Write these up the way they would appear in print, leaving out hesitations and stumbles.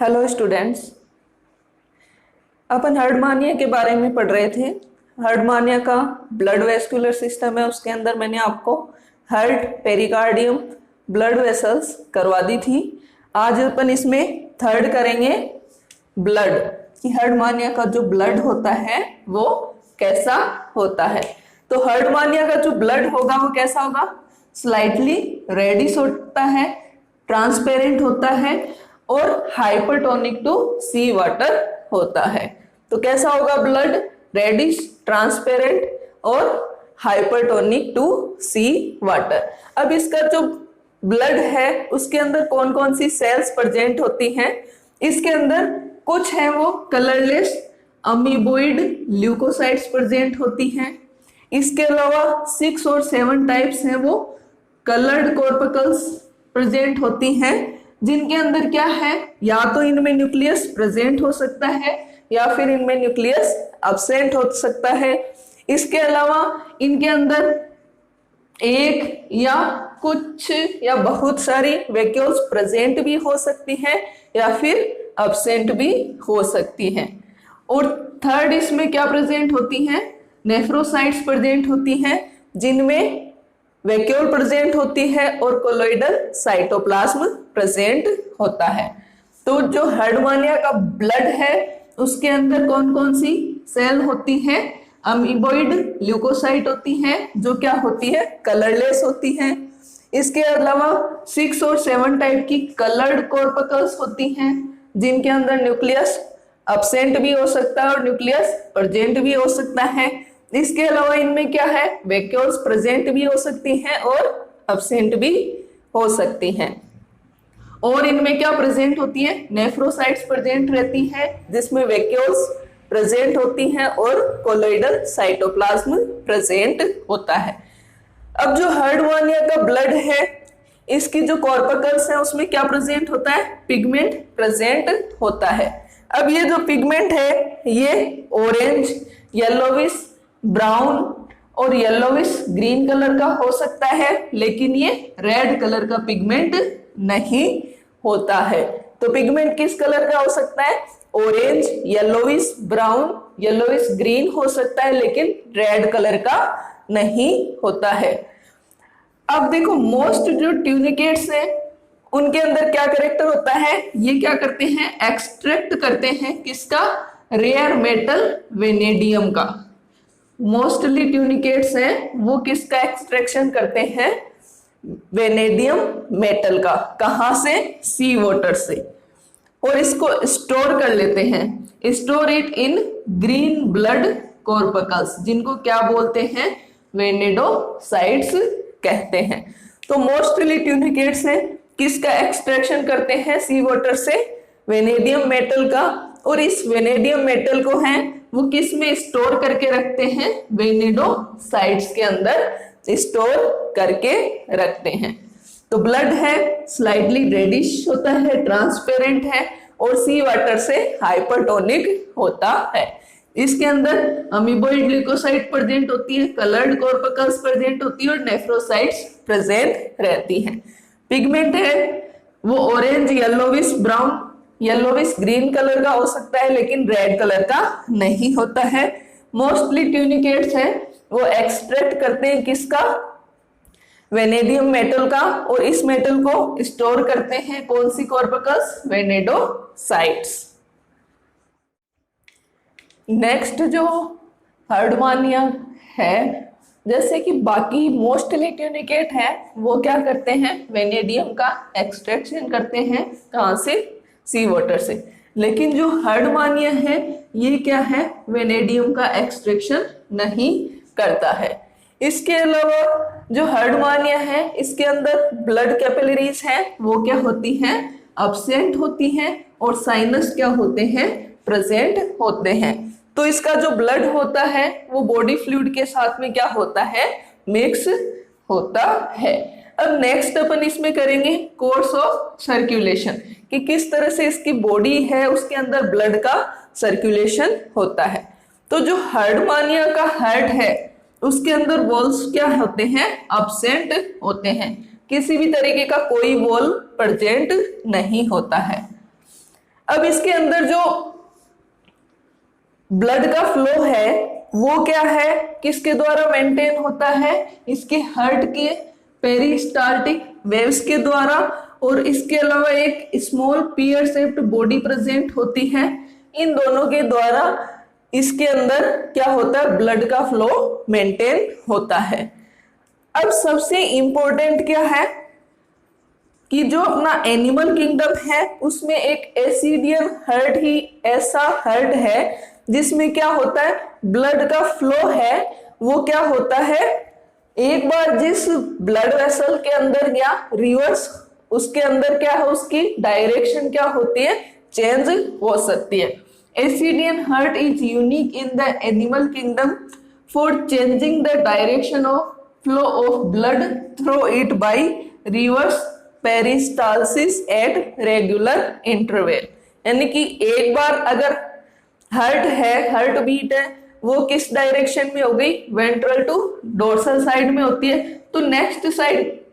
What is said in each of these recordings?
Hello students, अपन Herdmania के बारे में पढ़ रहे थे। हर्डमानिया का ब्लड वेस्कुलर सिस्टम है, उसके अंदर मैंने आपको हार्ट, पेरिकार्डियम, ब्लड वेसल्स करवा दी थी। आज अपन इसमें थर्ड करेंगे ब्लड, कि हर्डमानिया का जो ब्लड होता है वो कैसा होता है। तो हर्डमानिया का जो ब्लड होगा वो कैसा होगा? स्लाइटली रेडिश होता है, ट्रांसपेरेंट होता है और हाइपरटोनिक टू सी वाटर होता है। तो कैसा होगा ब्लड? रेडिश, ट्रांसपेरेंट और हाइपरटोनिक टू सी वाटर। अब इसका जो ब्लड है उसके अंदर कौन कौन सी सेल्स प्रेजेंट होती हैं? इसके अंदर कुछ है वो कलरलेस अमीबोइड ल्यूकोसाइट्स प्रेजेंट होती हैं। इसके अलावा 6 और 7 टाइप्स हैं वो कलर्ड कॉर्पकल्स प्रेजेंट होती हैं, जिनके अंदर क्या है, या तो इनमें न्यूक्लियस प्रेजेंट हो सकता है या फिर इनमें न्यूक्लियस अब्सेंट हो सकता है। इसके अलावा इनके अंदर एक या कुछ या बहुत सारी वैक्यूल्स प्रेजेंट भी हो सकती हैं या फिर अब्सेंट भी हो सकती हैं। और थर्ड इसमें क्या प्रेजेंट होती हैं? नेफ्रोसाइट्स प्रेजेंट होती हैं, जिनमें वैक्यूल प्रेजेंट होती है और कोलोइडल साइटोप्लाज्म प्रेजेंट होता है। तो जो हर्डमानिया का ब्लड है उसके अंदर कौन कौन सी सेल होती है? अमीबोइड ल्यूकोसाइट होती है, जो क्या होती है? कलरलेस होती है। इसके अलावा 6 और 7 टाइप की कलर्ड कॉर्पकल्स होती हैं, जिनके अंदर न्यूक्लियस अब्सेंट भी हो सकता है और न्यूक्लियस प्रेजेंट भी हो सकता है। इसके अलावा इनमें क्या है? वैक्यूल्स प्रेजेंट भी हो सकती हैं और अब्सेंट भी हो सकती हैं। और इनमें क्या प्रेजेंट होती है? नेफ्रोसाइट्स प्रेजेंट रहती हैं, जिसमें वैक्यूल्स प्रेजेंट होती हैं और कोलोइडल साइटोप्लाज्म प्रेजेंट होता है। अब जो हर्डमानिया का ब्लड है इसकी जो कॉर्पकल्स है उसमें क्या प्रेजेंट होता है? पिगमेंट प्रेजेंट होता है। अब ये जो पिगमेंट है ये ऑरेंज, येलोविश, ब्राउन और येलोविश ग्रीन कलर का हो सकता है, लेकिन ये रेड कलर का पिगमेंट नहीं होता है। तो पिगमेंट किस कलर का हो सकता है? Orange, yellowish, brown, yellowish green हो सकता है, लेकिन रेड कलर का नहीं होता है। अब देखो, मोस्ट जो ट्यूनिकेट्स हैं उनके अंदर क्या कैरेक्टर होता है? ये क्या करते हैं? एक्सट्रैक्ट करते हैं किसका? रेयर मेटल वेनेडियम का। मोस्टली ट्यूनिकेट्स हैं वो किसका एक्सट्रैक्शन करते हैं? वेनेडियम मेटल का। कहां से? सी वाटर से। और इसको स्टोर कर लेते हैं। Store it in green blood corpuscles, जिनको क्या बोलते हैं? वेनेडोसाइट्स कहते हैं। तो मोस्टली ट्यूनिकेट्स हैं किसका एक्सट्रैक्शन करते हैं? सी वाटर से, वेनेडियम मेटल का। और इस वेनेडियम मेटल को है वो किस में स्टोर करके रखते हैं? वेनेडोसाइट्स के अंदर स्टोर करके रखते हैं। तो ब्लड है स्लाइटली रेडिश होता है, ट्रांसपेरेंट है और सी वाटर से हाइपरटोनिक होता है। इसके अंदर अमीबोइड ल्यूकोसाइट प्रेजेंट होती है, कलर्ड कॉर्पकल्स प्रेजेंट होती है और नेफ्रोसाइट्स प्रेजेंट रहती हैं। पिगमेंट है वो orange, yellowish, brown, yellowish green colour का हो सकता है, लेकिन रेड कलर का नहीं होता है। मोस्टली ट्यूनिकेट्स है वो एक्सट्रैक्ट करते हैं किसका? वेनेडियम मेटल का। और इस मेटल को स्टोर करते हैं कौन सी कॉर्पकल्स? वेनेडोसाइट्स। नेक्स्ट जो हर्डमानिया है, जैसे कि बाकी मोस्टली ट्यूनिकेट है वो क्या करते हैं? वेनेडियम का एक्सट्रैक्शन करते हैं। कहां से? सी वाटर से। लेकिन जो हर्डमानिया है ये क्या है? वेनेडियम का एक्सट्रैक्शन नहीं करता है। इसके अलावा जो हर्डमानिया है इसके अंदर ब्लड कैपिलरीज हैं वो क्या होती हैं? अब्सेंट होती हैं। और साइनस क्या होते हैं? प्रेजेंट होते हैं। तो इसका जो ब्लड होता है वो बॉडी फ्लूइड के साथ में क्या होता है? मिक्स होता है। अब नेक्स्ट अपन इसमें करेंगे कोर्स ऑफ सर्कुलेशन, कि किस तरह से इसकी बॉडी है उसके अंदर ब्लड का सर्कुलेशन होता है। तो जो हर्डमानिया का हार्ट है उसके अंदर वॉल्स क्या होते हैं? अब्सेंट होते हैं। किसी भी तरीके का कोई वॉल प्रेजेंट नहीं होता है। अब इसके अंदर जो ब्लड का फ्लो है वो क्या है, किसके द्वारा मेंटेन होता है, इसके हार्ट के पेरिस्टाल्टिक वेव्स के द्वारा, और इसके अलावा एक small pear shaped body present होती है। इन दोनों के द्वारा इसके अंदर क्या होता है, ब्लड का फ्लो मेंटेन होता है। अब सबसे इंपॉर्टेंट क्या है कि जो अपना एनिमल किंगडम है उसमें एक एसिडियन हार्ट ही ऐसा हार्ट है जिसमें क्या होता है, ब्लड का फ्लो है वो क्या होता है, एक बार जिस ब्लड वेसल के अंदर गया रिवर्स उसके अंदर क्या है, उसकी डायरेक्शन क्या होती है, चेंज हो सकती है। Ascidian heart is unique in the animal kingdom for changing the direction of flow of blood through it by reverse peristalsis at regular interval. यानी कि एक बार अगर हार्ट है, हार्ट बीट है, वो किस डायरेक्शन में हो गई, वेंट्रल टू डोर्सल साइड में होती है, तो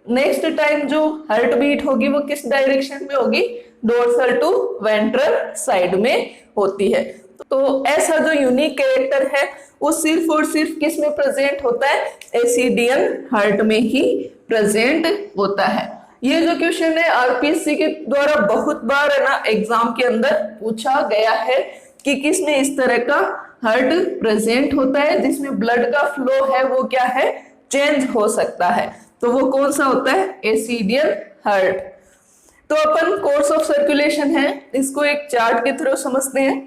नेक्स्ट टाइम जो हार्ट बीट होगी वो किस डायरेक्शन में होगी, डोर्सल टू वेंट्रल साइड में होती है। तो ऐसा जो यूनिक कैरेक्टर है वो सिर्फ और सिर्फ किस में प्रेजेंट होता है, एसिडियन हार्ट में ही प्रेजेंट होता है। ये जो क्वेश्चन है आरपीएससी के द्वारा बहुत बार है ना एग्जाम के अंदर पूछा गया है कि किस में इस तरह का हार्ट प्रेजेंट होता है जिसमें ब्लड का फ्लो है वो क्या है, चेंज हो सकता है, तो वो कौन सा होता है, एसिडियन हार्ट। तो अपन कोर्स ऑफ सर्कुलेशन है इसको एक चार्ट के थ्रू समझते हैं।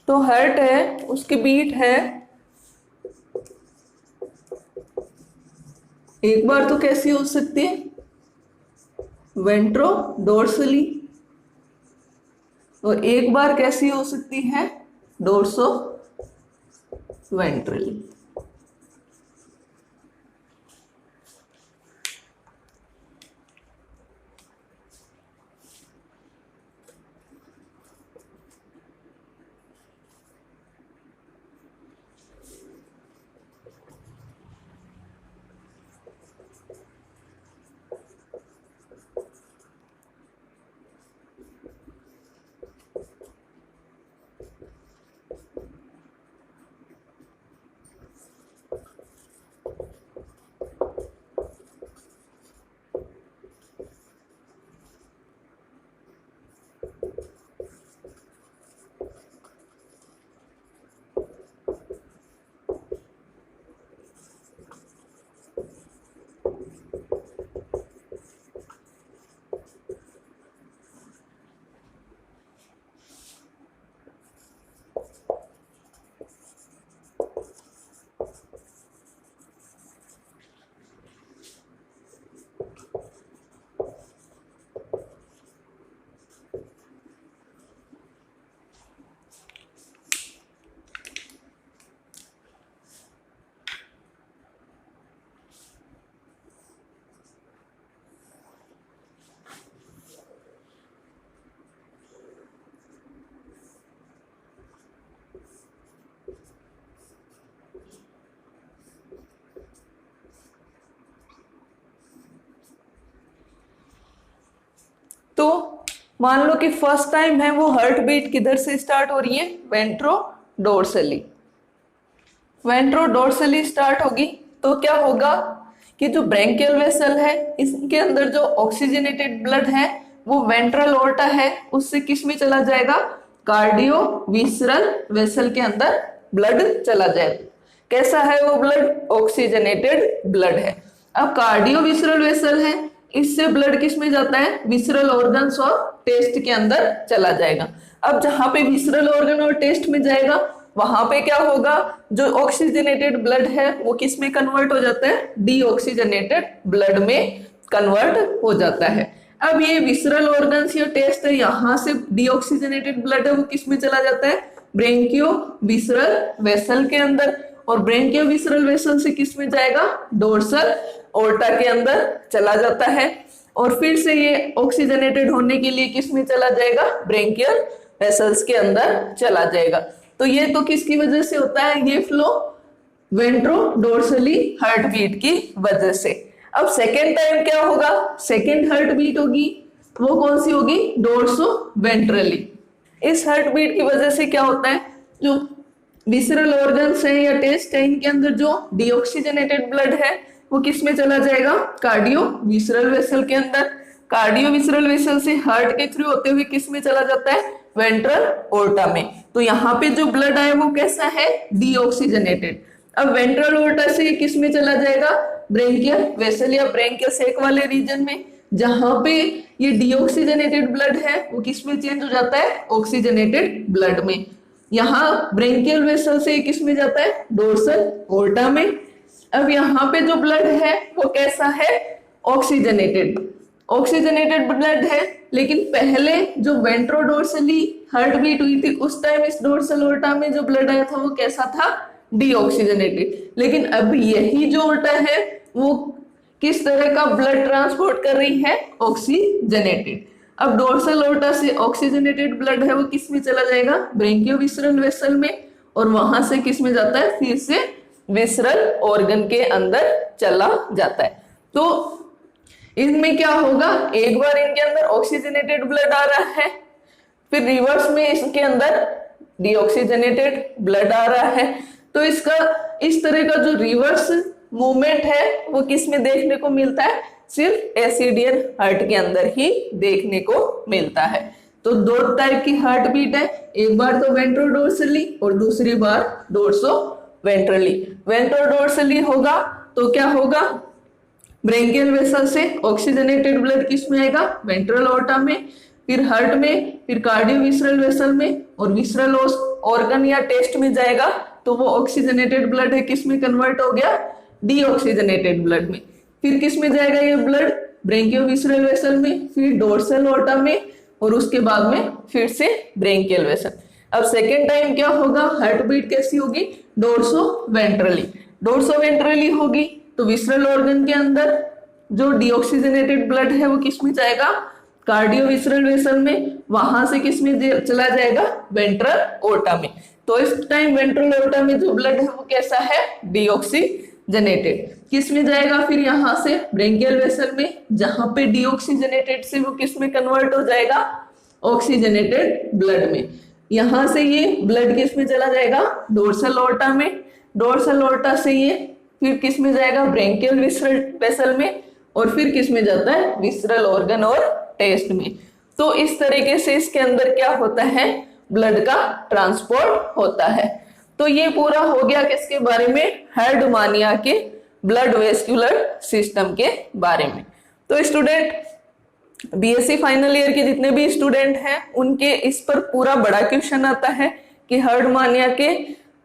तो हार्ट है उसकी बीट है, एक बार तो कैसी हो सकती है, वेंट्रो डोर्सली, और एक बार कैसी हो सकती है, डोर्सो वेंट्रली। तो मान लो कि फर्स्ट टाइम है वो हार्ट बीट किधर से स्टार्ट हो रही है, वेंट्रोडोर्सली। वेंट्रोडोर्सली स्टार्ट होगी तो क्या होगा कि जो ब्रैंकियल वेसल है इसके अंदर जो ऑक्सीजनेटेड ब्लड है वो वेंट्रल ओर्टा है उससे किस में चला जाएगा, कार्डियो विसरल वेसल के अंदर ब्लड चला जाएगा। कैसा है वो ब्लड, ऑक्सीजनेटेड ब्लड है। अब कार्डियो विसरल वेसल है, इससे ब्लड किस में जाता है, विसरल ऑर्गन्स और टेस्ट के अंदर चला जाएगा। अब जहां पे विसरल ऑर्गन और टेस्ट में जाएगा वहां पे क्या होगा, जो ऑक्सीजनेटेड ब्लड है वो किस में कन्वर्ट हो जाता है, डीऑक्सीजनेटेड ब्लड में कन्वर्ट हो जाता है। अब ये विसरल ऑर्गन्स या टेस्ट है, यहाँ से डीऑक्सीजनेटेड ब्लड है वो किस में चला जाता है, ब्रेंकियो विसरल वेसल के अंदर, और ब्रेंकियो विसरल वेसल से किस में जाएगा, डोर्सल ओर्टा के अंदर चला जाता है, और फिर से ये ऑक्सीजनेटेड होने के लिए किस में चला जाएगा, ब्रेंकियल वेसल्स के अंदर चला जाएगा। तो ये तो किसकी वजह से होता है, ये फ्लो वेंट्रोडोर्सली हार्ट बीट की वजह से। अब सेकेंड टाइम क्या होगा, सेकेंड हार्ट बीट होगी, वो कौन सी होगी, डोर्सो वेंट्रली। इस हार्ट बीट की वजह से क्या होता है, जो विसरल ऑर्गन्स है या टेस्टाइन के अंदर जो डीऑक्सीजनेटेड ब्लड है वो किस में चला जाएगा, कार्डियो विसरल वेसल के अंदर। कार्डियो विसरल वेसल से हार्ट के थ्रू होते हुए किस में चला जाता है, वेंट्रल ओर्टा में। तो यहाँ पे जो ब्लड है वो कैसा है, डीऑक्सीजनेटेड। अब वेंट्रल ओर्टा से किस में चला जाएगा, ब्रेंकियल वेसल या ब्रेंकियल सेक वाले रीजन में। जहां पे ये डीऑक्सीजनेटेड ब्लड है वो किस में चेंज हो जाता है, ऑक्सीजनेटेड ब्लड में। यहाँ ब्रेंकियल वेसल से किस में जाता है, डोर्सल ओर्टा में। अब यहाँ पे जो ब्लड है वो कैसा है, ऑक्सीजनेटेड, ऑक्सीजनेटेड ब्लड है। लेकिन पहले जो वेंट्रोडोर्सली हार्ट बीट हुई थी उस टाइम इस डोर्सल ओर्टा में जो ब्लड आया था वो कैसा था, डीऑक्सीजनेटेड। लेकिन अब यही जो ओर्टा है वो किस तरह का ब्लड ट्रांसपोर्ट कर रही है, ऑक्सीजनेटेड। अब डोर्सल ओर्टा से ऑक्सीजनेटेड ब्लड है वो किस में चला जाएगा, ब्रेंकियो विसरल वेसल में, और वहां से किस में जाता है, फिर से विसरल ऑर्गन के अंदर चला जाता है। तो इनमें क्या होगा, एक बार इनके अंदर ऑक्सीजनेटेड ब्लड आ रहा है, फिर रिवर्स में इसके अंदर डीऑक्सीजनेटेड ब्लड आ रहा है। तो इसका इस तरह का जो रिवर्स मूवमेंट है वो किस में देखने को मिलता है, सिर्फ एसिडियन हार्ट के अंदर ही देखने को मिलता है। तो दो टाइप की हार्ट बीट है, एक बार तो वेंट्रोडोर्सली और दूसरी बार डोर्सो वेंट्रली। वेंट्रोडोर्सली होगा तो क्या होगा, ब्रेंकियल वेसल से ऑक्सीजनेटेड ब्लड किस में आएगा, वेंट्रल ओर्टा में, फिर हार्ट में, फिर कार्डियो विसरल वेसल में, और विसरल ऑर्गन या टेस्ट में जाएगा तो वो ऑक्सीजनेटेड ब्लड है किस में कन्वर्ट हो गया, डीऑक्सीजनेटेड ब्लड में। फिर किस में जाएगा ये ब्लड, ब्रेंकियो विसरल वेसल में, फिर डोर्सल ओर्टा में, और उसके बाद में फिर से ब्रेंकियल वेसल। अब सेकेंड टाइम क्या होगा, हार्ट बीट कैसी होगी, डोर्सो वेंट्रली। डोर्सो वेंट्रली होगी तो विसरल ऑर्गन के अंदर जो डीऑक्सीजनेटेड ब्लड है वो किस में जाएगा, कार्डियो विसरल वेसल में, वहां से किस में चला जाएगा, वेंट्रल ओर्टा में। तो इस टाइम वेंट्रल ओर्टा में जो ब्लड है वो कैसा है, डीऑक्सीजनेटेड। किस में जाएगा, फिर यहाँ से ब्रेंकियल वेसल में, जहां पे डीऑक्सीजनेटेड से वो किस में कन्वर्ट हो जाएगा, ऑक्सीजनेटेड ब्लड में। यहां से ये ब्लड किस में चला जाएगा, डोर्सल ओर्टा में, डोर्सल ओर्टा से ये फिर किस में जाएगा, ब्रेंकियल विसरल वेसल में, और फिर किस में जाता है, विसरल ऑर्गन और टेस्ट में। तो इस तरीके से इसके अंदर क्या होता है, ब्लड का ट्रांसपोर्ट होता है। तो ये पूरा हो गया किसके बारे में, हर्डमानिया के ब्लड वेस्कुलर सिस्टम के बारे में। तो स्टूडेंट बीएससी फाइनल ईयर के जितने भी स्टूडेंट हैं उनके इस पर पूरा बड़ा क्वेश्चन आता है कि हर्डमानिया के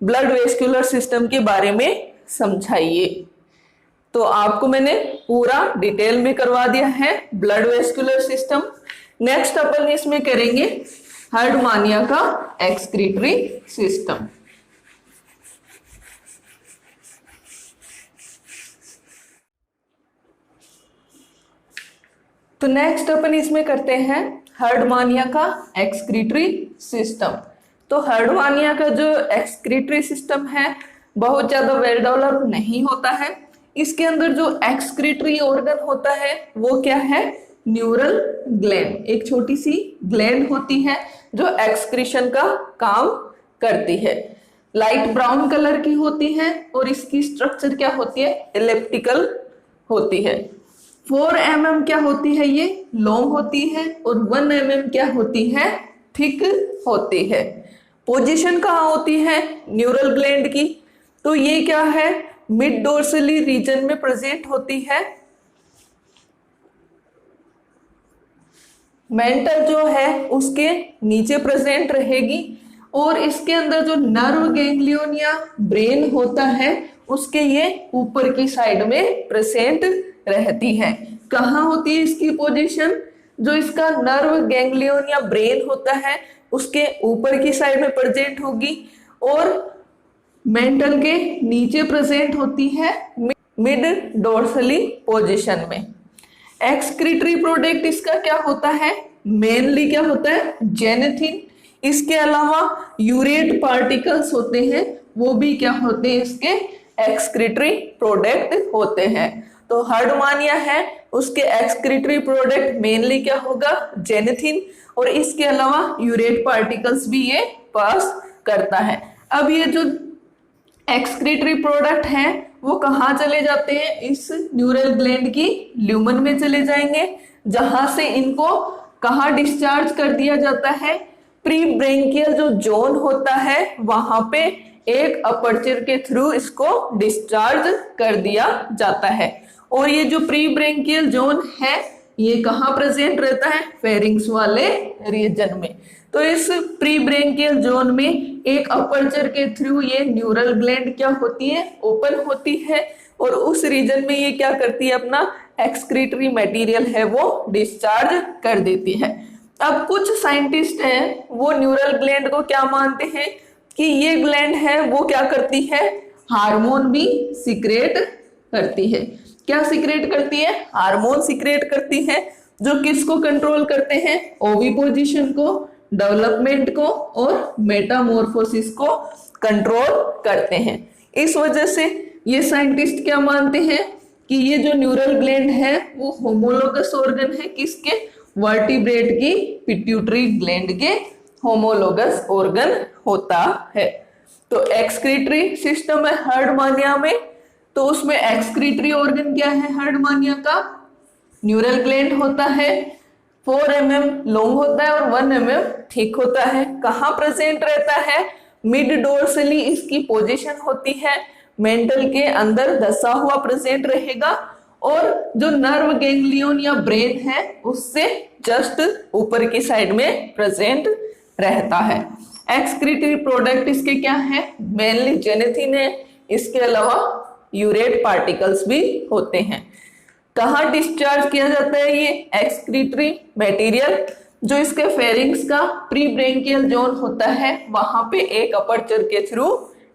ब्लड वेस्कुलर सिस्टम के बारे में समझाइए। तो आपको मैंने पूरा डिटेल में करवा दिया है ब्लड वेस्कुलर सिस्टम। नेक्स्ट अपन इसमें करेंगे हर्डमानिया का एक्सक्रीटरी सिस्टम। तो नेक्स्ट अपन इसमें करते हैं हर्डमानिया का एक्सक्रीटरी सिस्टम। तो हर्डमानिया का जो एक्सक्रीटरी सिस्टम है बहुत ज्यादा वेल डेवलप नहीं होता है। इसके अंदर जो एक्सक्रीटरी ऑर्गन होता है वो क्या है, न्यूरल ग्लैंड। एक छोटी सी ग्लैंड होती है जो एक्सक्रीशन का काम करती है। लाइट ब्राउन कलर की होती है और इसकी स्ट्रक्चर क्या होती है, एलिप्टिकल होती है। 4 mm क्या होती है, ये लॉन्ग होती है, और 1 mm क्या होती है, थिक होती है। पोजीशन कहाँ होती है न्यूरल ग्लैंड की, तो ये क्या है, मिड डोर्सली रीजन में प्रेजेंट होती है। मेंटल जो है उसके नीचे प्रेजेंट रहेगी, और इसके अंदर जो नर्व गैंग्लियन या ब्रेन होता है उसके ये ऊपर की साइड में प्रेजेंट रहती है। कहाँ होती है इसकी पोजीशन, जो इसका नर्व गैंग्लियन या ब्रेन होता है उसके ऊपर की साइड में प्रेजेंट होगी और मेंटल के नीचे प्रेजेंट होती है मिड डोर्सली पोजीशन में। एक्सक्रीटरी प्रोडक्ट इसका क्या होता है, मेनली क्या होता है, जेनेथिन। इसके अलावा यूरेट पार्टिकल्स होते हैं, वो भी क्या होते हैं, इसके एक्सक्रीटरी प्रोडक्ट होते हैं। तो हार्डमानिया है, उसके एक्सक्रीटरी प्रोडक्ट मेनली क्या होगा, जेनेथिन, और इसके अलावा यूरेट पार्टिकल्स भी ये पास करता है। अब ये जो एक्सक्रीटरी प्रोडक्ट हैं वो कहाँ चले जाते हैं, इस न्यूरल ग्लैंड की ल्यूमन में चले जाएंगे, जहां से इनको कहाँ डिस्चार्ज कर दिया जाता है, प्री ब्रेंकियल जो जोन होता है वहां पे एक अपर्चर के थ्रू इसको डिस्चार्ज कर दिया जाता है। और ये जो प्री ब्रेंकियल जोन है ये कहाँ प्रेजेंट रहता है, फेरिंग्स वाले रीजन में। तो इस प्री ब्रेंकियल जोन में एक अपर्चर के थ्रू ये न्यूरल ग्लैंड क्या होती है, ओपन होती है, और उस रीजन में ये क्या करती है, अपना एक्सक्रीटरी मटेरियल है वो डिस्चार्ज कर देती है। अब कुछ साइंटिस्ट हैं वो न्यूरल ग्लैंड को क्या मानते हैं कि ये ग्लैंड है वो क्या करती है, हार्मोन भी सीक्रेट करती है। क्या सीक्रेट करती है, हार्मोन सीक्रेट करती है, जो किसको कंट्रोल करते हैं, ओविपोजिशन को, डेवलपमेंट को और मेटामॉर्फोसिस को कंट्रोल करते हैं। इस वजह से ये साइंटिस्ट क्या मानते हैं कि ये जो न्यूरल ग्लैंड है वो होमोलोगस ऑर्गन है, किसके, वर्टिब्रेट की पिट्यूटरी ग्लैंड के होमोलोगस ऑर्गन होता है। तो एक्सक्रीटरी सिस्टम है हार्डमानिया में, तो उसमें एक्सक्रीटरी ऑर्गन क्या है हार्डमानिया का, न्यूरल ग्लैंड होता है, 4 mm लॉन्ग होता है और 1 mm थिक होता है। कहाँ प्रेजेंट रहता है, मिड डोर्सली इसकी पोजीशन होती है, मेंटल के अंदर धसा हुआ प्रेजेंट रहेगा, और जो नर्व गैंग्लियन या ब्रेन है उससे जस्ट ऊपर की साइड में प्रेजेंट रहता है। एक्सक्रीटरी प्रोडक्ट इसके क्या है, मेनली जेनेथिन है, इसके अलावा यूरेट पार्टिकल्स भी होते हैं। कहाँ डिस्चार्ज किया जाता है ये एक्सक्रीटरी मटेरियल, जो इसके फेरिंग्स का प्री ब्रेंकियल जोन होता है वहां पे एक अपर्चर के थ्रू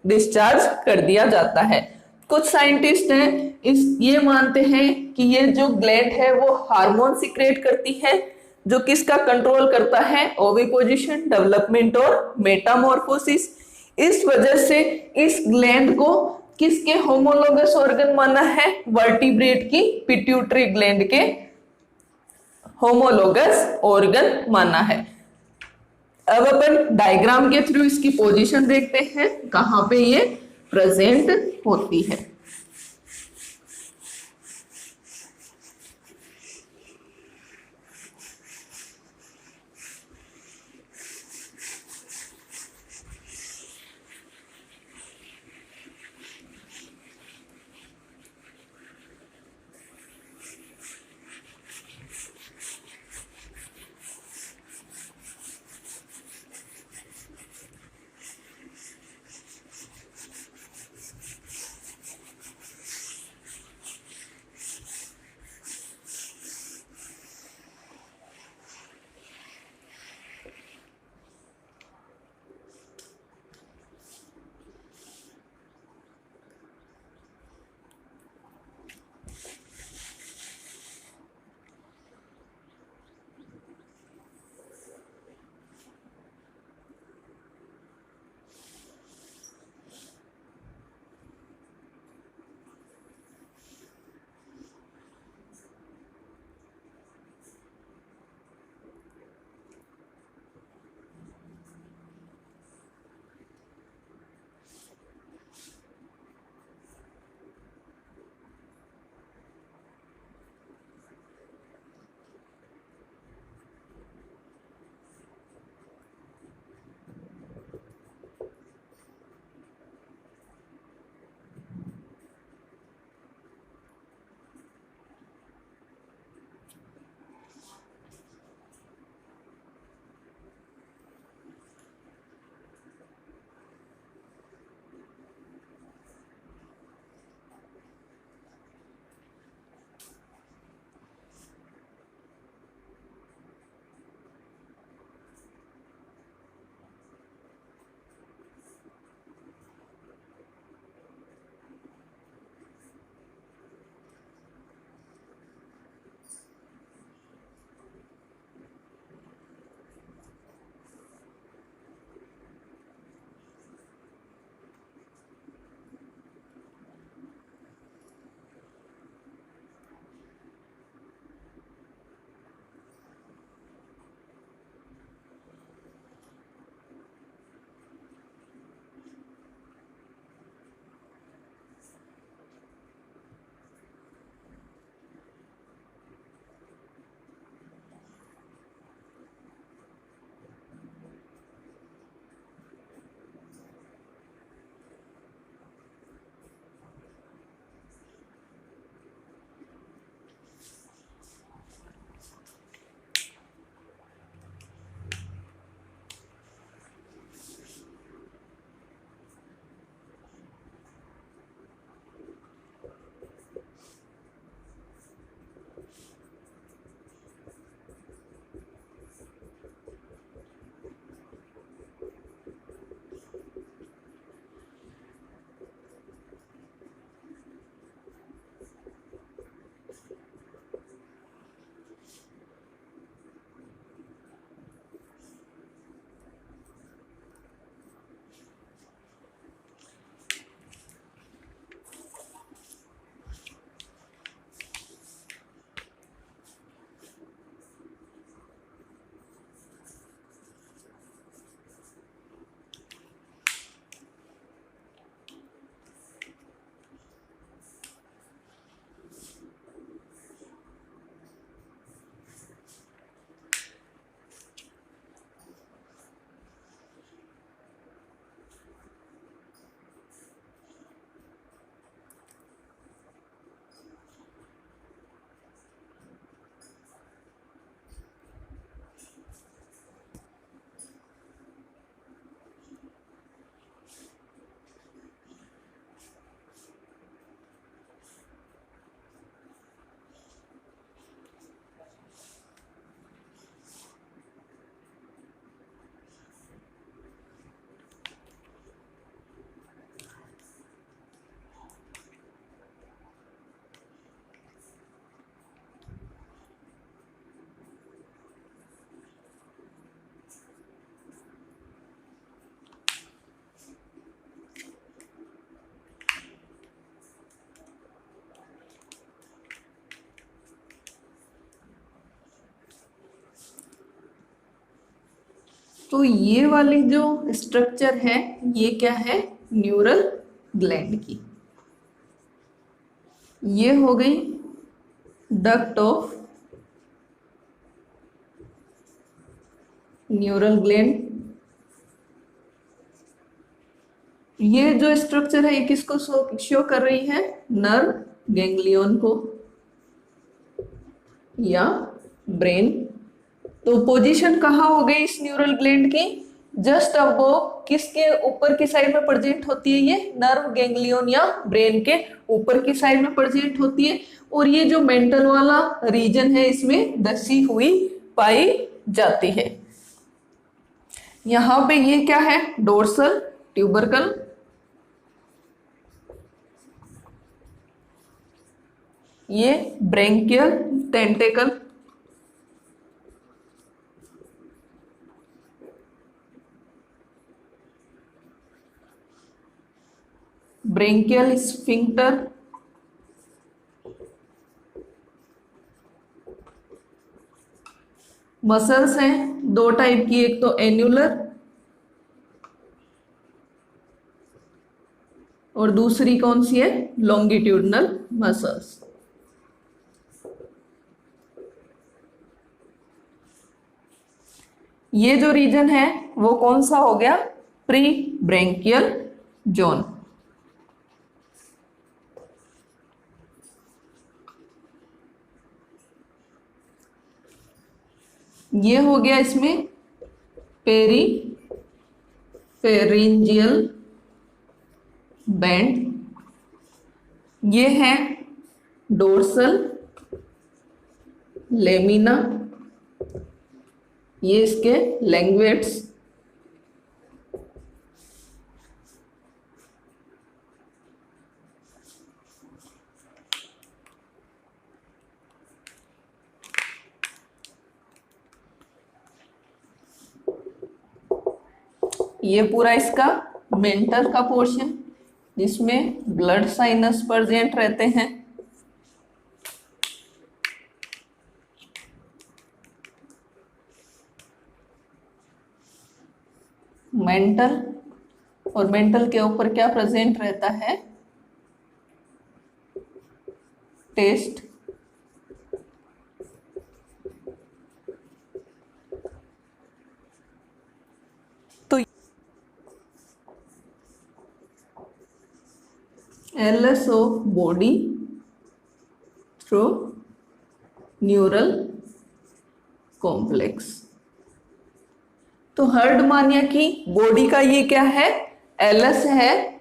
डिस्चार्ज कर दिया जाता है। कुछ साइंटिस्ट हैं ये मानते हैं कि ये जो ग्लैंड है वो हार्मोन सीक्रेट करती है, जो किसका कंट्रोल करता है, ओविपोजिशन, डेवलपमेंट और मेटामॉर्फोसिस। इस वजह से इस ग्लैंड को किसके होमोलोगस ऑर्गन माना है, वर्टिब्रेट की पिट्यूटरी ग्लैंड के होमोलोगस ऑर्गन माना है। अब अपन डायग्राम के थ्रू इसकी पोजीशन देखते हैं कहां पे ये प्रेजेंट होती है। तो ये वाली जो स्ट्रक्चर है ये क्या है, न्यूरल ग्लैंड की। ये हो गई डक्ट ऑफ न्यूरल ग्लैंड। ये जो स्ट्रक्चर है ये किसको शो कर रही है, नर्व गैंग्लियन को या ब्रेन। तो पोजीशन कहाँ हो गई इस न्यूरल ग्लैंड की, जस्ट अब वो किसके ऊपर की साइड में प्रेजेंट होती है, ये नर्व गैंग्लियन या ब्रेन के ऊपर की साइड में प्रेजेंट होती है। और ये जो मेंटल वाला रीजन है इसमें धसी हुई पाई जाती है। यहां पे ये क्या है, डोर्सल ट्यूबरकल, ये branchial tentacle, branchial sphincter, muscles हैं दो टाइप की, एक तो एन्युलर और दूसरी कौन सी है, लॉन्गिट्यूडनल मसल्स। ये जो रीजन है वो कौन सा हो गया, प्री ब्रेंकियल जोन। ये हो गया इसमें पेरी फेरिंजियल बैंड, ये है डोर्सल लेमिना, ये इसके लैंग्वेट्स, ये पूरा इसका मेंटल का पोर्शन जिसमें ब्लड साइनस प्रेजेंट रहते हैं। मेंटल, और मेंटल के ऊपर क्या प्रेजेंट रहता है, टेस्ट, तो LS of body through neural complex. तो हर्डमानिया की बॉडी का ये क्या है, एलएस है।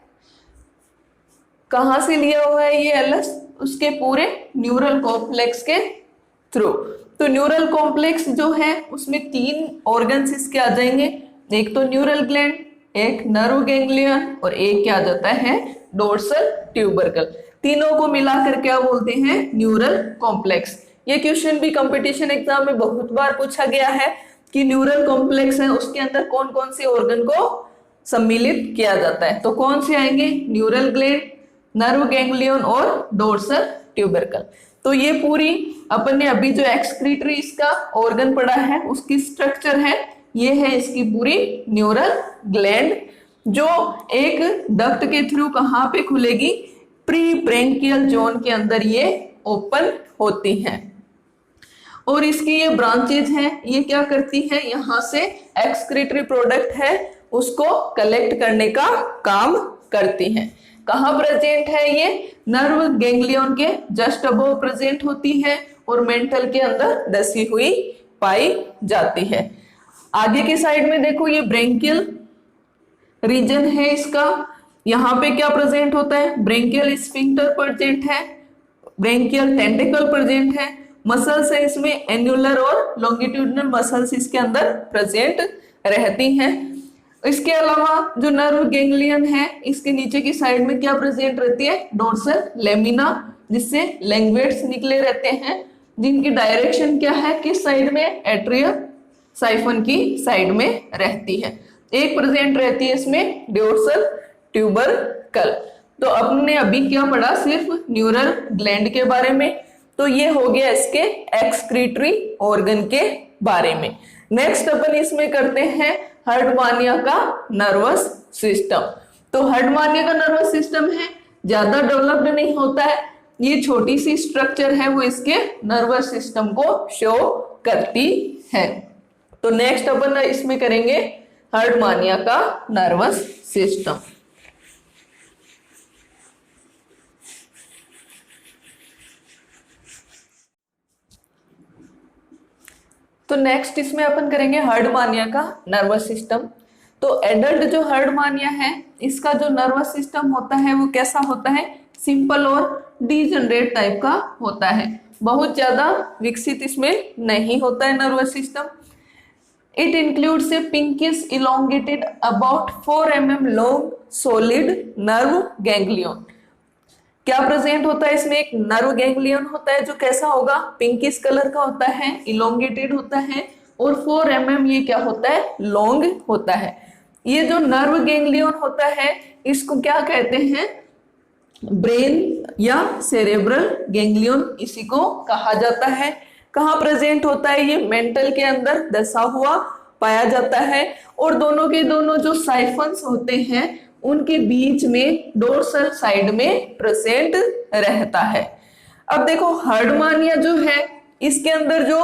कहां से लिया हुआ है ये एलएस, उसके पूरे न्यूरल कॉम्प्लेक्स के थ्रू। तो न्यूरल कॉम्प्लेक्स जो है उसमें तीन ऑर्गन्स इसके आ जाएंगे, एक तो न्यूरल ग्लैंड, एक नर्व गैंग्लियन और एक क्या आ जाता है, डोर्सल ट्यूबरकल। तीनों को मिलाकर क्या बोलते हैं, न्यूरल कॉम्प्लेक्स। ये क्वेश्चन भी कंपटीशन एग्जाम में बहुत बार पूछा गया है कि न्यूरल कॉम्प्लेक्स है उसके अंदर कौन कौन से ऑर्गन को सम्मिलित किया जाता है। तो कौन से आएंगे, न्यूरल ग्लैंड, नर्व गैंग्लियन और डोर्सल ट्यूबरकल। तो ये पूरी अपन ने अभी जो एक्सक्रीटरी इसका ऑर्गन पढ़ा है उसकी स्ट्रक्चर है, ये है इसकी पूरी न्यूरल ग्लैंड, जो एक डक्ट के थ्रू कहां पे खुलेगी, प्री ब्रेंकियल जोन के अंदर ये ओपन होती हैं। और इसकी ये ब्रांचेज हैं, ये क्या करती हैं, यहाँ से एक्सक्रीटरी प्रोडक्ट है उसको कलेक्ट करने का काम करती हैं। कहाँ प्रेजेंट है ये, नर्व गैंग्लियन के जस्ट अबव प्रेजेंट होती है और मेंटल के अंदर दसी हुई पाई जाती है। आगे की साइड में देखो ये ब्रेंकियल रीजन है इसका, यहाँ पे क्या प्रेजेंट होता है, ब्रेंकियल स्फिंक्टर प्रेजेंट है, ब्रेंकियल टेंटिकल प्रेजेंट है, मसल्स है इसमें एन्युलर और लॉन्गिट्यूडिनल मसल्स इसके अंदर प्रेजेंट रहती हैं। इसके अलावा जो नर्व गैंग्लियन है इसके नीचे की साइड में क्या प्रेजेंट रहती है, डोर्सल लेमिना, जिससे लैंग्वेट्स निकले रहते हैं, जिनकी डायरेक्शन क्या है, किस साइड में, एट्रियल साइफन की साइड में रहती है। एक प्रेजेंट रहती है इसमें डोर्सल ट्यूबरकल। तो अपने अभी क्या पढ़ा, सिर्फ न्यूरल ग्लैंड के बारे में। तो ये हो गया इसके एक्सक्रीटरी ऑर्गन के बारे में। नेक्स्ट अपन इसमें करते हैं हर्टमानिया का नर्वस सिस्टम। तो हर्टमानिया का नर्वस सिस्टम है, ज्यादा डेवलप्ड नहीं होता है, ये छोटी सी स्ट्रक्चर है वो इसके नर्वस सिस्टम को शो करती है। तो नेक्स्ट अपन इसमें करेंगे हर्टमानिया का नर्वस सिस्टम। तो नेक्स्ट इसमें अपन करेंगे हर्टमानिया का नर्वस सिस्टम। तो एडल्ट जो हर्टमानिया है इसका जो नर्वस सिस्टम होता है वो कैसा होता है, सिंपल और डीजनरेट टाइप का होता है, बहुत ज्यादा विकसित इसमें नहीं होता है nervous system. It includes A pinkish elongated about 4 mm long solid nerve ganglion. क्या प्रेजेंट होता है इसमें, एक नर्व गैंग्लियन होता है जो कैसा होगा, पिंकिश कलर का होता है, इलोंगेटेड होता है और 4 mm ये क्या होता है, लॉन्ग होता है। ये जो नर्व गैंग्लियन होता है इसको क्या कहते हैं, ब्रेन या सेरेब्रल गैंग्लियन इसी को कहा जाता है। कहाँ प्रेजेंट होता है, ये मेंटल के अंदर दसा हुआ पाया जाता है और दोनों के दोनों जो साइफन्स होते हैं उनके बीच में डोर्सल साइड में प्रेजेंट रहता है। अब देखो हर्टमानिया जो है इसके अंदर जो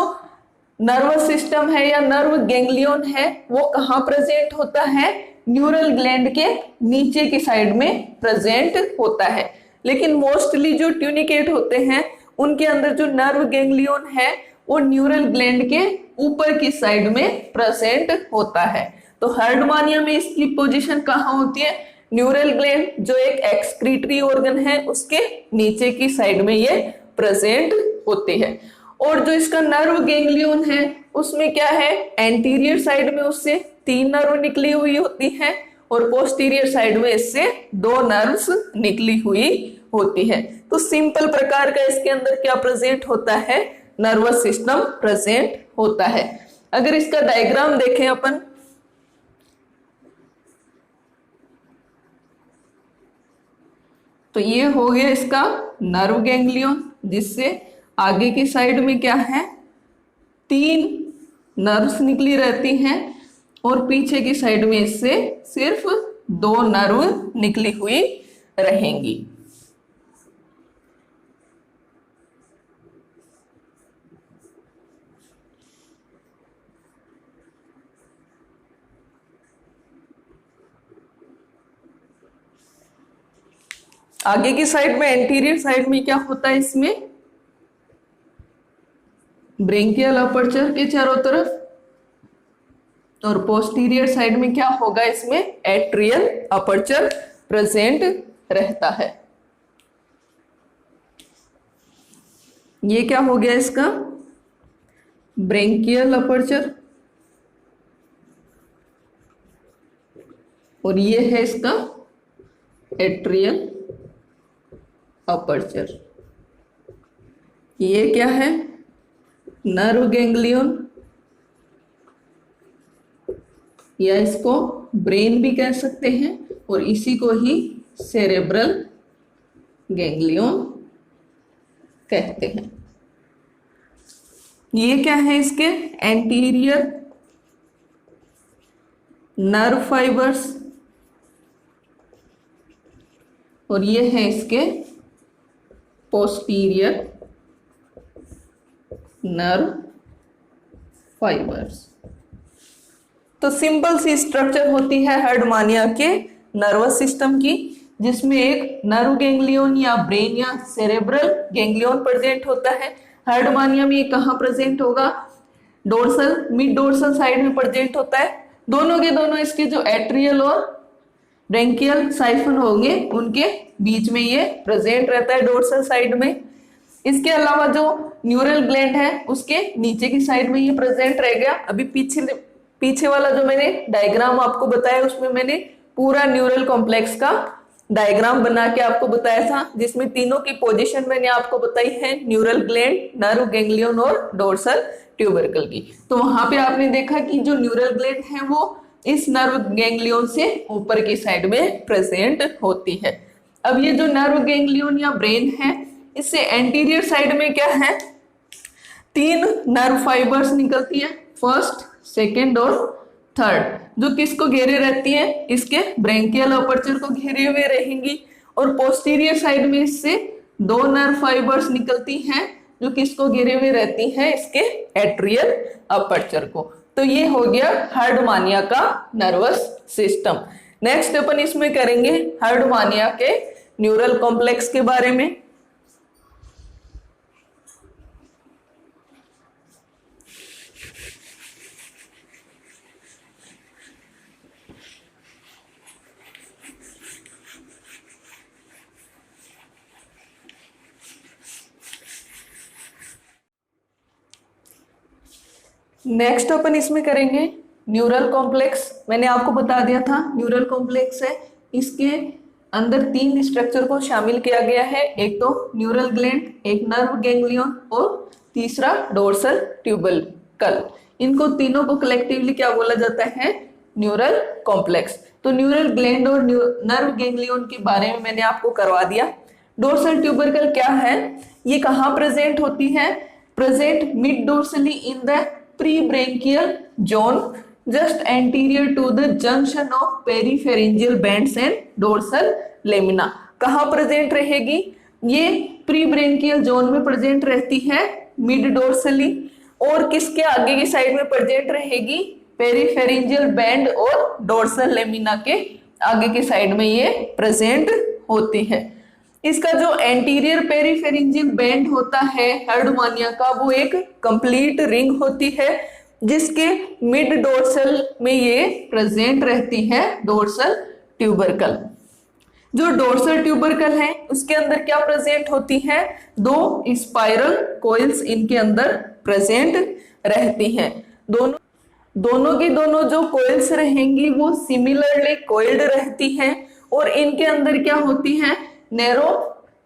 नर्वस सिस्टम है या नर्व गैंग्लियन है वो कहाँ प्रेजेंट होता है, न्यूरल ग्लैंड के नीचे की साइड में प्रेजेंट होता है। लेकिन मोस्टली जो ट्यूनिकेट होते हैं उनके अंदर जो नर्व गैंग्लियन है वो न्यूरल ग्लैंड के ऊपर की साइड में प्रेजेंट होता है। तो हर्टमानिया में इसकी पोजीशन कहाँ होती है, न्यूरल ग्लैंड जो एक एक्सक्रीटरी ऑर्गन है उसके नीचे की साइड में ये प्रेजेंट होती है। और जो इसका नर्व गैंग्लियन है उसमें क्या है, एंटीरियर साइड में उससे 3 नर्व निकली हुई होती है और पोस्टीरियर साइड में इससे 2 नर्व्स निकली हुई होती है। तो सिंपल प्रकार का इसके अंदर क्या प्रेजेंट होता है, नर्वस सिस्टम प्रेजेंट होता है। अगर इसका डायग्राम देखें अपन, तो ये हो गया इसका नर्व गैंग्लियन जिससे आगे की साइड में क्या है, 3 नर्व्स निकली रहती हैं और पीछे की साइड में इससे सिर्फ 2 नर्व निकली हुई रहेंगी। आगे की साइड में एंटीरियर साइड में क्या होता है, इसमें ब्रेंकियल अपर्चर के चारों तरफ, और पोस्टीरियर साइड में क्या होगा, इसमें एट्रियल अपर्चर प्रेजेंट रहता है। ये क्या हो गया इसका ब्रेंकियल अपर्चर और ये है इसका एट्रियल अपर्चर। ये क्या है, नर्व गैंग्लियन या इसको ब्रेन भी कह सकते हैं और इसी को ही सेरेब्रल गैंग्लियन कहते हैं। ये क्या है, इसके एंटीरियर नर्व फाइबर्स और ये है इसके पोस्टीरियर नर्व फाइबर्स। तो सिंपल सी स्ट्रक्चर होती है हर्टमानिया के नर्वस सिस्टम की, जिसमें एक नर्व गैंग्लियन या ब्रेन या सेरेब्रल गैंग्लियन प्रेजेंट होता है। हर्टमानिया में ये कहाँ प्रेजेंट होगा, डोर्सल मिड डोर्सल साइड में प्रेजेंट होता है। दोनों के दोनों इसके जो एट्रियल और ब्रेंकियल साइफन होंगे उनके बीच में ये प्रेजेंट रहता है डोर्सल साइड में। इसके अलावा जो न्यूरल ग्लैंड है उसके नीचे की साइड में ये प्रेजेंट रह गया। अभी पीछे वाला जो मैंने डायग्राम आपको बताया उसमें मैंने पूरा न्यूरल कॉम्प्लेक्स का डायग्राम बना के आपको बताया था, जिसमें तीनों की पोजीशन मैंने आपको बताई है, न्यूरल ग्लैंड, नर्व गैंग्लियन और डोर्सल ट्यूबरकल की। तो वहां पे आपने देखा कि जो न्यूरल ग्लैंड है वो इस नर्व गैंग्लियन से ऊपर की साइड में प्रेजेंट होती है। अब ये जो नर्व गैंग्लियन या ब्रेन है इससे एंटीरियर साइड में क्या है, 3 नर्व फाइबर्स निकलती है, फर्स्ट, सेकेंड और थर्ड, जो किसको घेरे रहती है, इसके ब्रेंकियल अपर्चर को घेरे हुए रहेंगी। और पोस्टीरियर साइड में इससे दो नर्व फाइबर्स निकलती हैं जो किसको घेरे हुए रहती हैं, इसके एट्रियल अपर्चर को। तो ये हो गया हर्डमानिया का नर्वस सिस्टम। नेक्स्ट अपन इसमें करेंगे हर्डमानिया के न्यूरल कॉम्प्लेक्स के बारे में। नेक्स्ट अपन इसमें करेंगे न्यूरल कॉम्प्लेक्स। मैंने आपको बता दिया था न्यूरल कॉम्प्लेक्स है, इसके अंदर तीन स्ट्रक्चर को शामिल किया गया है, एक तो न्यूरल ग्लैंड, एक नर्व गैंग्लियन और तीसरा डोर्सल ट्यूबरकल। इनको तीनों को कलेक्टिवली क्या बोला जाता है, न्यूरल कॉम्प्लेक्स। तो न्यूरल ग्लैंड और नर्व गैंग्लियन के बारे में मैंने आपको करवा दिया। डोर्सल ट्यूबरकल क्या है, ये कहाँ प्रेजेंट होती है, present mid dorsally in the prebranchial zone just anterior to the junction of peripharyngeal bands and dorsal lamina। कहाँ प्रेजेंट रहेगी, ये प्रीब्रेंकियल जोन में प्रेजेंट रहती है मिड डोर्सली, और किसके आगे की साइड में प्रेजेंट रहेगी, पेरिफेरिंजियल बैंड और डोर्सल लेमिना के आगे की साइड में ये प्रेजेंट होती है। इसका जो एंटीरियर पेरिफेरिंजियल बैंड होता है हर्डमानिया का, वो एक कंप्लीट रिंग होती है जिसके मिड डोर्सल में ये प्रेजेंट रहती है डोर्सल ट्यूबरकल। जो डोर्सल ट्यूबरकल है उसके अंदर क्या प्रेजेंट होती है, दो स्पाइरल कोइल्स इनके अंदर प्रेजेंट रहती हैं। दोनों की दोनों जो कोइल्स रहेंगी वो सिमिलरली कोइल्ड रहती हैं, और इनके अंदर क्या होती है, नैरो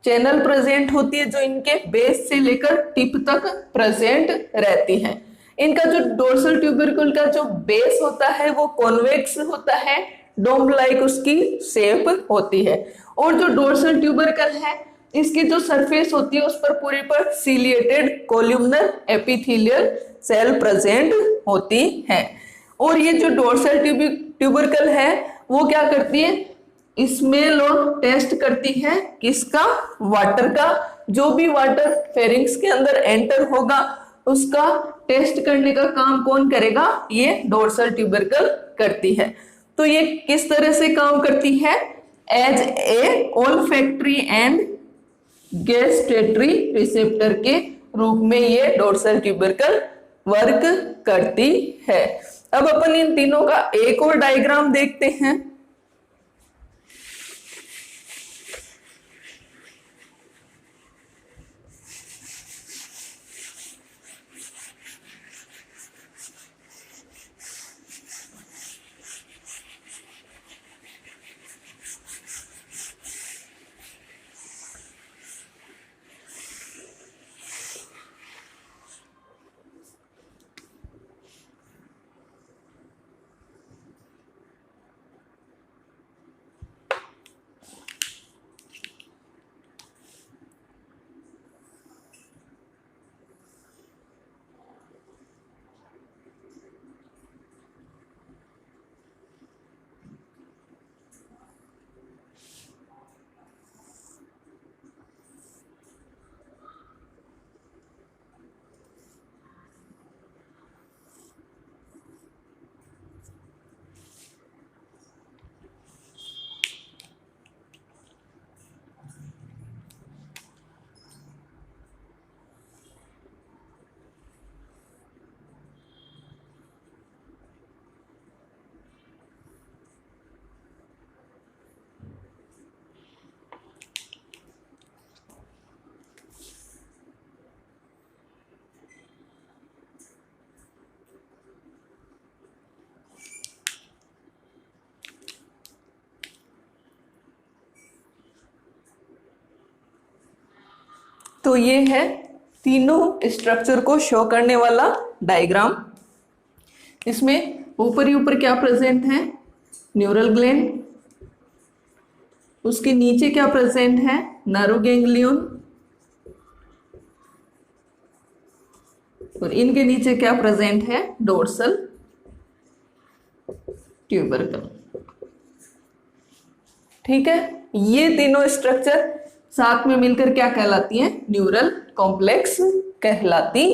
चैनल प्रेजेंट होती है जो इनके बेस से लेकर टिप तक प्रेजेंट रहती है। इनका जो डोर्सल ट्यूबरकल का जो बेस होता है वो कॉन्वेक्स होता है, डोम लाइक उसकी शेप होती है। और जो डोर्सल ट्यूबरकल है इसकी जो सरफेस होती है उस पर पूरे पर सिलिएटेड कोल्यूमनर एपिथेलियल सेल प्रेजेंट होती है। और ये जो डोर्सल ट्यूबरकल है वो क्या करती है, स्मेल और टेस्ट करती है किसका, वाटर का। जो भी वाटर फेरिंग्स के अंदर एंटर होगा उसका टेस्ट करने का काम कौन करेगा, ये डोर्सल ट्यूबरकल करती है। तो ये किस तरह से काम करती है, as a olfactory and gustatory receptor के रूप में ये डोर्सल ट्यूबरकल वर्क करती है। अब अपन इन तीनों का एक और डायग्राम देखते हैं। तो ये है तीनों स्ट्रक्चर को शो करने वाला डायग्राम। इसमें ऊपर ही ऊपर क्या प्रेजेंट है, न्यूरल ग्लैंड, उसके नीचे क्या प्रेजेंट है, नर्व गैंग्लियन, और इनके नीचे क्या प्रेजेंट है, डोर्सल ट्यूबरकल। ठीक है, ये तीनों स्ट्रक्चर साथ में मिलकर क्या कहलाती हैं? न्यूरल कॉम्प्लेक्स कहलाती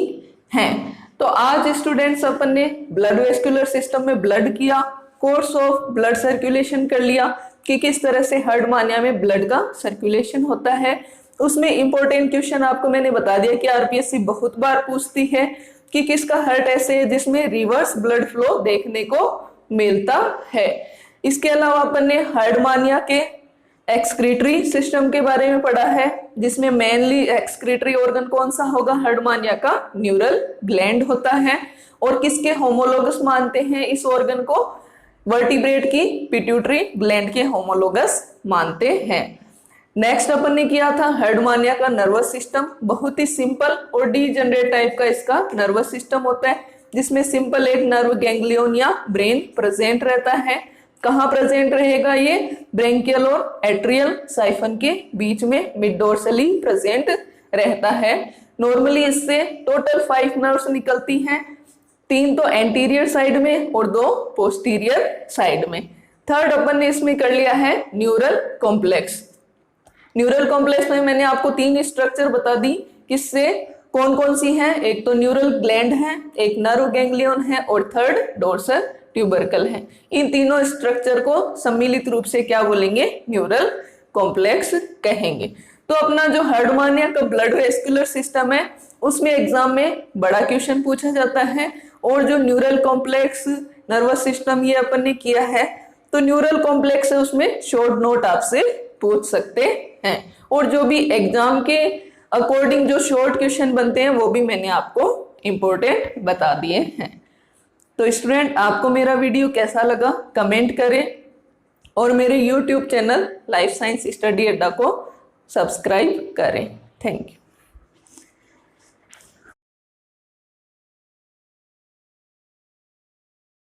हैं। तो आज स्टूडेंट्स अपन ने ब्लड वेस्कुलर सिस्टम में ब्लड किया, कोर्स ऑफ ब्लड सर्कुलेशन कर लिया कि किस तरह से हर्टमानिया में ब्लड का सर्कुलेशन होता है। उसमें इंपॉर्टेंट क्वेश्चन आपको मैंने बता दिया कि आरपीएससी बहुत बार पूछती है कि किसका हार्ट ऐसे है जिसमें रिवर्स ब्लड फ्लो देखने को मिलता है। इसके अलावा अपन ने हर्टमानिया के एक्सक्रीटरी सिस्टम के बारे में पढ़ा है, जिसमें मेनली एक्सक्रीटरी ऑर्गन कौन सा होगा? हर्टमानिया का न्यूरल ग्लैंड होता है। और किसके होमोलोगस मानते हैं इस ऑर्गन को? वर्टिब्रेट की पिट्यूटरी ग्लैंड के होमोलोगस मानते हैं। नेक्स्ट अपन ने किया था हर्टमानिया का नर्वस सिस्टम। बहुत ही सिंपल और डीजनरेट टाइप का इसका नर्वस सिस्टम होता है, जिसमें सिंपल एक नर्व गैंग्लियन या ब्रेन प्रेजेंट रहता है। कहाँ प्रेजेंट रहेगा ये? ब्रेंकियल और एट्रियल साइफन के बीच में मिड डोर्सली प्रेजेंट रहता है। नॉर्मली इससे टोटल 5 नर्व्स निकलती हैं, 3 तो एंटीरियर साइड में और 2 पोस्टीरियर साइड में। थर्ड अपन ने इसमें कर लिया है न्यूरल कॉम्प्लेक्स। न्यूरल कॉम्प्लेक्स में मैंने आपको 3 स्ट्रक्चर बता दी, किससे कौन कौन सी हैं? एक तो न्यूरल ग्लैंड है, एक नर्व गैंग्लियन है और थर्ड डोर्सल ट्यूबरकल है। इन तीनों स्ट्रक्चर को सम्मिलित रूप से क्या बोलेंगे? न्यूरल कॉम्प्लेक्स कहेंगे। तो अपना जो हर्टमानिया का ब्लड वेस्कुलर सिस्टम है उसमें एग्जाम में बड़ा क्वेश्चन पूछा जाता है, और जो न्यूरल कॉम्प्लेक्स नर्वस सिस्टम ये अपन ने किया है, तो न्यूरल कॉम्प्लेक्स है उसमें शॉर्ट नोट आपसे पूछ सकते हैं। और जो भी एग्जाम के अकॉर्डिंग जो शॉर्ट क्वेश्चन बनते हैं वो भी मैंने आपको इंपॉर्टेंट बता दिए हैं। तो स्टूडेंट, आपको मेरा वीडियो कैसा लगा कमेंट करें, और मेरे YouTube channel life science study अड्डा को सब्सक्राइब करें। Thank you.